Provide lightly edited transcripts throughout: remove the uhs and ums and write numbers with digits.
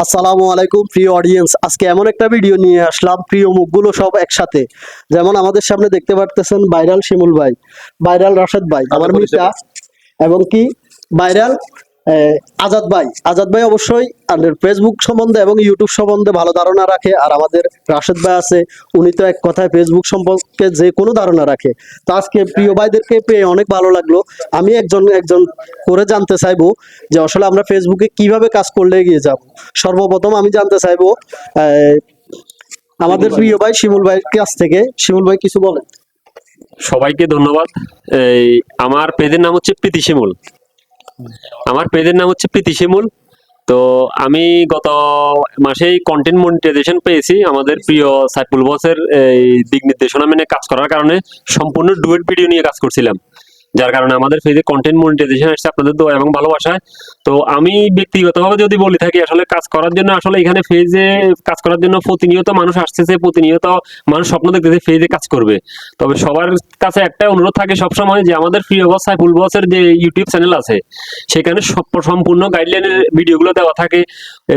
আসসালামু আলাইকুম প্রিয় অডিয়েন্স, আজকে এমন একটা ভিডিও নিয়ে আসলাম, প্রিয় মুখগুলো সব একসাথে। যেমন আমাদের সামনে দেখতে পারতেছেন ভাইরাল শিমুল ভাই, ভাইরাল রাশেদ ভাই, আমার মিতা, এবং কি ভাইরাল আজাদ ভাই অবশ্যই ফেসবুক সম্বন্ধে এবং ইউটিউব সম্বন্ধে ভালো ধারণা রাখে। আর আমাদের রাশেদ ভাই আছে, উনি তো এক কথায় ফেসবুক সম্পর্কে যে কোনো ধারণা রাখে। তো আজকে প্রিয় ভাইদেরকে পেয়ে অনেক ভালো লাগলো। আমি একজন একজন করে জানতে চাইবো যে আসলে আমরা ফেসবুকে কিভাবে কাজ করলে এগিয়ে যাব। সর্বপ্রথম আমি জানতে চাইবো আমাদের প্রিয় ভাই শিমুল ভাইয়ের কাছ থেকে। শিমুল ভাই কিছু বলেন। সবাইকে ধন্যবাদ। এই আমার পেজের নাম হচ্ছে প্রীতি শিমুল। তো আমি গত মাসেই কন্টেন্ট মনিটাইজেশন পেয়েছি আমাদের প্রিয় সাইফুল বসের এই দিক নির্দেশনা মেনে কাজ করার কারণে। সম্পূর্ণ ডুয়েট ভিডিও নিয়ে কাজ করছিলাম, যার কারণে আমাদের পেজে কন্টেন্ট মনিটাইজেশন আসছে আপনাদের দোয়া এবং ভালোবাসায়। তো আমি ব্যক্তিগতভাবে যদি বলি থাকি, আসলে কাজ করার জন্য, আসলে এখানে ফেজে কাজ করার জন্য প্রতিনিয়ত মানুষ আসতেছে, প্রতিনিয়ত মানুষ স্বপ্ন দেখতেছে ফেজে কাজ করবে। তবে সবার কাছে একটা অনুরোধ থাকে সবসময় যে আমাদের প্রিয় বস সাইফুল বসের যে ইউটিউব চ্যানেল আছে, সেখানে সম্পূর্ণ গাইডলাইনের ভিডিওগুলো দেওয়া থাকে।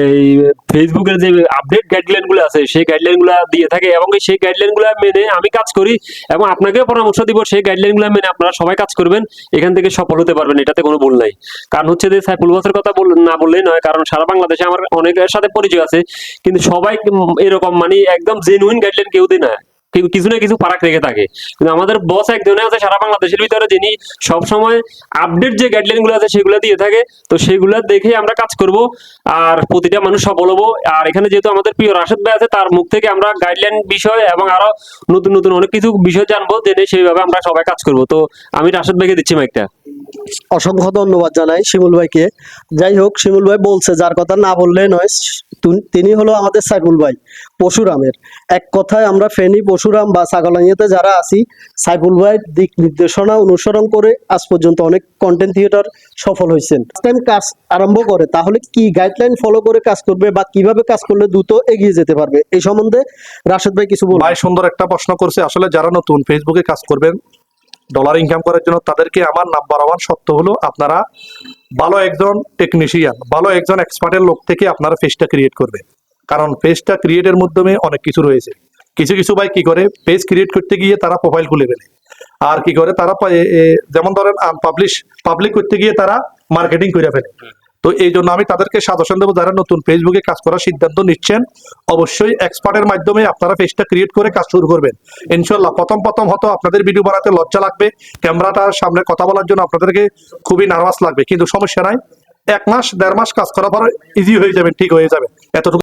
এই ফেসবুকের যে আপডেট গাইডলাইনগুলো আছে, সেই গাইডলাইনগুলো দিয়ে থাকে, এবং সেই গাইডলাইনগুলো মেনে আমি কাজ করি এবং আপনাকেও পরামর্শ দিব সেই গাইডলাইনগুলো মেনে আপনারা সবাই কাজ করবেন, এখান থেকে সফল হতে পারবেন, এটাতে কোনো ভুল নাই। কারণ হচ্ছে যে সাইফুল বসের কথা না বললেই নয়, কারণ সারা বাংলাদেশে আমার অনেকের সাথে পরিচয় আছে, কিন্তু সবাই এরকম মানে একদম জেনুইন গাইডলাইন কেউ দেয় না, কিছু না কিছু ফারাক রেখে থাকে। কিন্তু আমাদের বস একজনে আছে সারা বাংলাদেশের ভিতরে, যিনি সবসময় আপডেট যে গাইডলাইন গুলো আছে সেগুলো দিয়ে থাকে। তো সেগুলো দেখে আমরা কাজ করব, আর প্রতিটা মানুষ সফল হবো। আর এখানে যেহেতু আমাদের প্রিয় রাশেদ ভাই আছে, তার মুখ থেকে আমরা গাইডলাইন বিষয় এবং আরো নতুন নতুন অনেক কিছু বিষয় জানবো, জেনে সেইভাবে আমরা সবাই কাজ করব। তো আমি রাশেদ ভাইকে দিচ্ছি মাইকটা। অসংখ্য ধন্যবাদ জানাই শিমুল ভাইকে। যাই হোক, শিমুল ভাই বলছে, যার কথা না বললে নয়, তিনি হলো আমাদের সাইফুল ভাই পশুরামের। এক কথায় আমরা ফেনী পশুরাম বা ছাগলাইয়াতে যারা আছি, সাইফুল ভাইয়ের দিক নির্দেশনা অনুসরণ করে আজ পর্যন্ত অনেক কন্টেন্ট ক্রিয়েটর সফল হয়েছেন। টাইম কাজ আরম্ভ করে তাহলে কি গাইডলাইন ফলো করে কাজ করবে বা কিভাবে কাজ করলে দ্রুত এগিয়ে যেতে পারবে, এই সম্বন্ধে রাশেদ ভাই কিছু বলুন। ভাই সুন্দর একটা প্রশ্ন করছে। আসলে যারা নতুন ফেসবুকে কাজ করবেন ডলার ইনকাম করার জন্য, তাদেরকে আমার নাম্বার ওয়ান শর্ত হলো আপনারা ভালো একজন টেকনিশিয়ান, ভালো একজন এক্সপার্টের লোক থেকে আপনারা পেজটা ক্রিয়েট করবেন। কারণ পেজটা ক্রিয়েটের মাধ্যমে অনেক কিছু রয়েছে। কিছু কিছু ভাই কি করে, পেজ ক্রিয়েট করতে গিয়ে তারা প্রোফাইল খুলে ফেলে, আর কি করে তারা যেমন ধরেন পাবলিক করতে গিয়ে তারা মার্কেটিং করে ফেলে। তো এই জন্য আমি তাদেরকে সাজেশন দেবো, যারা নতুন ফেসবুকে কাজ করার সিদ্ধান্ত নিচ্ছেন, অবশ্যই এক্সপার্টের মাধ্যমে আপনারা পেজটা ক্রিয়েট করে কাজ শুরু করবেন। ইনশাল্লাহ প্রথম হয়তো আপনাদের ভিডিও বানাতে লজ্জা লাগবে, ক্যামেরাটার সামনে কথা বলার জন্য আপনাদেরকে খুবই নার্ভাস লাগবে, কিন্তু সমস্যা নাই। 1 মাস 1.5 মাস কাজ করার পর ইজি হয়ে যাবেন, ঠিক হয়ে যাবে। এতটুকু